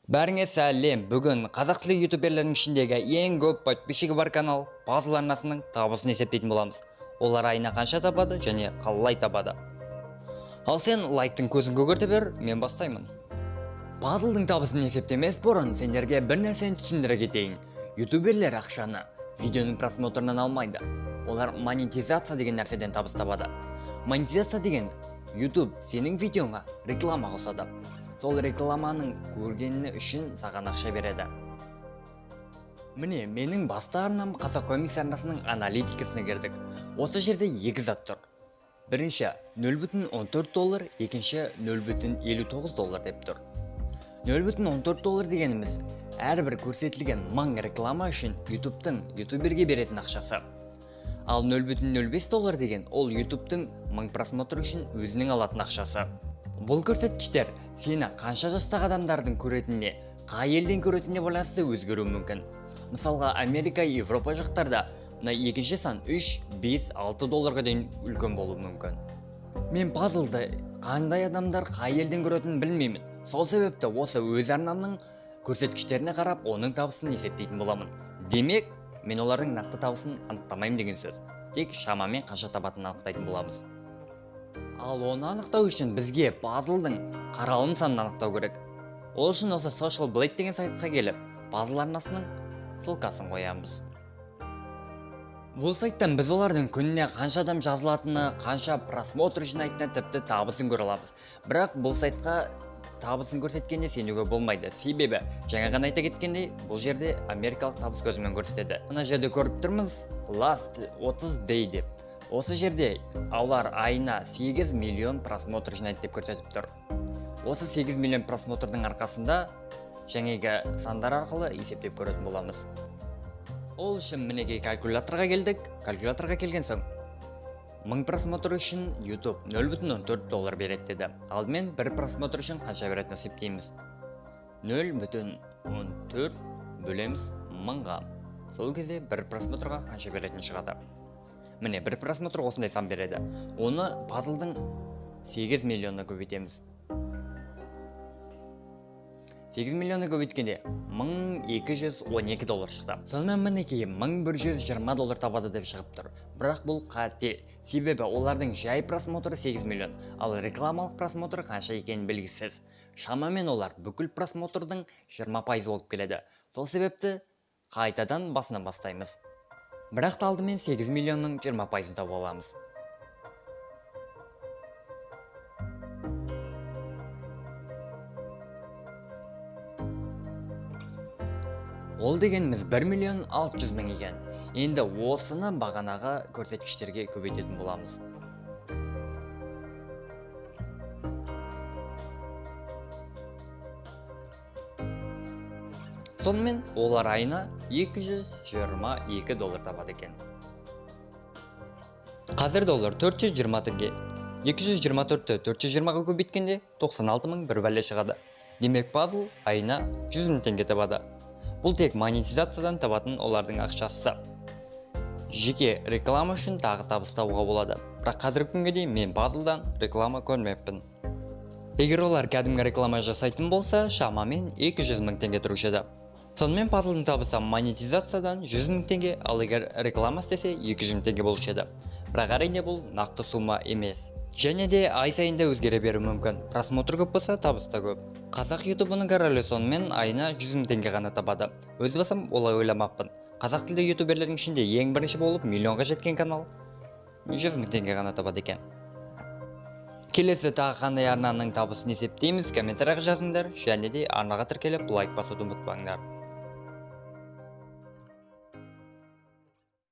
Бәріңе сәлем. Бүгін қазақ тілі ютуберлерінің ішіндегі ең көп подписчигі бар канал Пазл арнасының табысын есептейтін боламыз. Олар айына қанша табады және қалай табады. Ал сен лайктың көзін көгерте бер, мен бастаймын. Пазлдың табысын есептемес бұрын сендерге бір нәрсені түсіндіре кетейін. Ютуберлер ақшаны видеоның просмотрынан алмайды. Олар монетизация деген нәрседен табыс табады. Монетизация деген YouTube сенің видеоңа реклама қосады. Сол рекламаның көргені үшін саған ақша береді. Міне, менің басты арнам Қазақ комикс арнасының аналитикасына кірдік. Осы жерде екі зат тұр. Бірінші $0.14, екінші $0.59 деп тұр. $0.14 дегеніміз әрбір көрсетілген 1000 реклама үшін ютубтың ютуберге беретін ақшасы. Ал $0.05 деген ол ютубтың 1000 просмотр үшін өзінің алатын ақшасы. Бұл көрсеткіштер сені қанша жастағы адамдардың көретініне, қай елден көретініне байланысты өзгеруі мүмкін. Мысалға, Америка, Европа жақтарда мына екінші сан $3, $5, $6 дейін үлкен болуы мүмкін. Мен пазлды қандай адамдар қай елден көретінін білмеймін. Сол себепті осы өз арнамның көрсеткіштеріне қарап, оның табысын есептейтін боламын. Демек, мен олардың нақты табысын анықтамаймын деген сөз. Тек шамамен қанша табатынын анықтайтын боламыз. Ал оны анықтау үшін бізге пазлдың қаралым санын анықтау керек. Ол үшін осы Social Blade деген сайтқа келіп, пазл арнасының ссылкасын қоямыз. Бұл сайттан біз олардың күніне қанша адам жазылатыны, қанша просмотр жинайтыны, тіпті табысын көре аламыз. Бірақ бұл сайтқа табысын көрсеткенде сенуге болмайды. Себебі жаңа ғана айта кеткендей, бұл жерде америкалық табыс көзімен көрсетеді. Мына жерде көріп тұрмыз, last 30 day деп. Осы жерде олар айына 8 миллион просмотр жинайды деп көрсетіп тұр. Осы 8 миллион просмотрдың арқасында жаңағы сандар арқылы есептеп көретін боламыз. Ол үшін мінекей калькуляторға келдік. Калькуляторға келген соң 1000 просмотр үшін YouTube $0.14 береді деді. Алдымен бір просмотр үшін қанша беретінін есептейміз. 0.14 бөлеміз 1000-ға. Сол кезде бір просмотрға қанша беретінін шығады. Міне, бір просмотр осындай сан береді. Оны пазлдың 8 миллионына көбейтеміз. 8 миллионына көбейткенде $1212 шықты. Сонымен мінекей $1120 табады деп шығып тұр. Бірақ бұл қате. Себебі олардың жай просмотры 8 миллион, ал рекламалық просмотры қанша екенін белгісіз. Шамамен олар бүкіл просмотрдың 20% болып келеді. Сол себепті қайтадан басынан бастаймыз. Бірақ алдымен 8 миллионның 20%-ын тауып аламыз. Ол дегеніміз 1.600.000 екен. Енді осыны бағанағы көрсеткіштерге көбейтетін боламыз. Сонымен олар айына $222 табады екен. Қазір доллар 420 теңге. 224-ті 420-ға көбейткенде 96.000 бір бәле шығады. Демек пазл айына 100.000 теңге табады. Бұл тек монетизациядан табатын олардың ақшасы. Жеке реклама үшін тағы табыс табуға болады. Бірақ қазіргі күнге дейін мен пазлдан реклама көрмеппін. Егер олар кәдімгі реклама жасайтын болса, шамамен 200.000 теңге тұрушы еді. Сонымен пазлдың табысы монетизациядан 100.000 теңге, ал егер реклама істесе 200.000 теңге болушы еді. Бірақ әрине бұл нақты сума емес. Және де ай сайында өзгере беруі мүмкін. Просмотр көп болса, табыс та көп. Қазақ ютубының королі сонымен айына 100.000 теңге ғана табады. Өз басым олай ойламаппын. Қазақ тілді ютуберлердің ішінде ең бірінші болып миллионға жеткен канал 100.000 теңге ғана табады екен. Келесі тағы қандай арнаның табысын есептейміз, комментарияға жазыңдар, және де арнаға тіркеліп лайк басуды ұмытпаңдар.